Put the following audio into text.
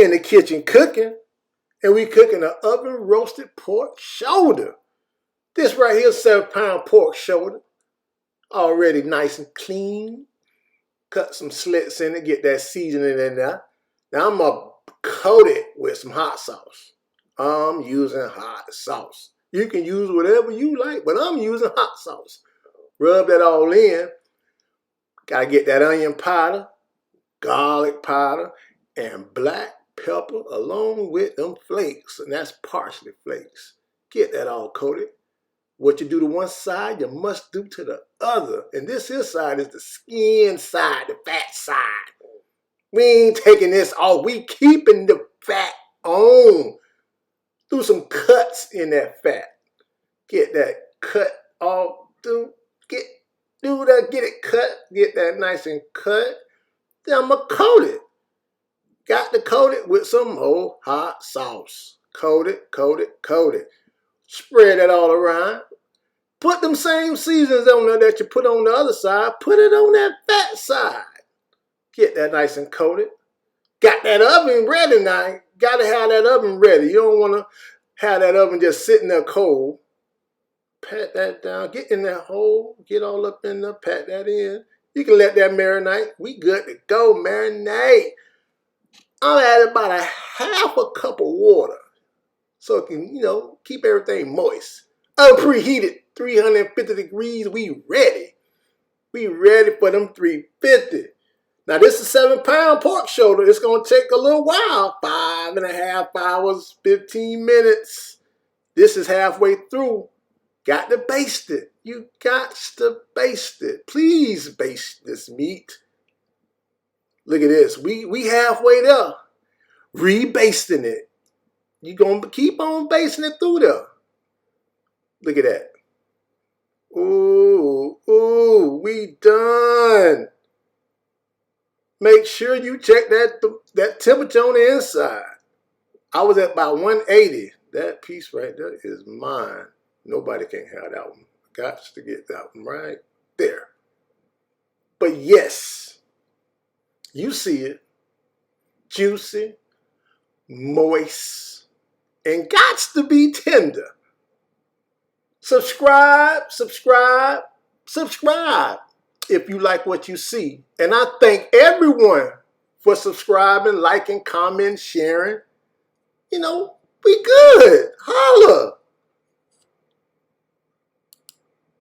We in the kitchen cooking, and we cooking an oven roasted pork shoulder. This right here, 7-pound pork shoulder, already nice and clean. Cut some slits in it, get that seasoning in there. Now I'm gonna coat it with some hot sauce. I'm using hot sauce. You can use whatever you like, but I'm using hot sauce. Rub that all in. Gotta get that onion powder, garlic powder, and black pepper along with them flakes, and that's parsley flakes. Get that all coated. What you do to one side, you must do to the other. And this here side is the skin side, the fat side. We ain't taking this off. We keeping the fat on. Do some cuts in that fat. Get that cut all through. Get it cut. Get that nice and cut. Then I'm going to coat it. Got to coat it with some old hot sauce. Coat it, coat it, coat it. Spread it all around. Put them same seasonings on there that you put on the other side. Put it on that fat side. Get that nice and coated. Got that oven ready now. Got to have that oven ready. You don't want to have that oven just sitting there cold. Pat that down. Get in that hole. Get all up in there. Pat that in. You can let that marinate. We good to go. Marinate. I'll add about a half a cup of water so it can, keep everything moist. I'm preheated 350 degrees. We ready. We ready for them 350. Now this is 7-pound pork shoulder. It's going to take a little while. 5.5 hours, 15 minutes. This is halfway through. Got to baste it. You got to baste it. Please baste this meat. Look at this. We halfway there. Rebasting it. You're going to keep on basting it through there. Look at that. Ooh, we done. Make sure you check that temperature on the inside. I was at about 180. That piece right there is mine. Nobody can have that one. Got to get that one right there. But yes, you see it. Juicy, moist, and gots to be tender. Subscribe if you like what you see. And I thank everyone for subscribing, liking, commenting, sharing. We good. Holla.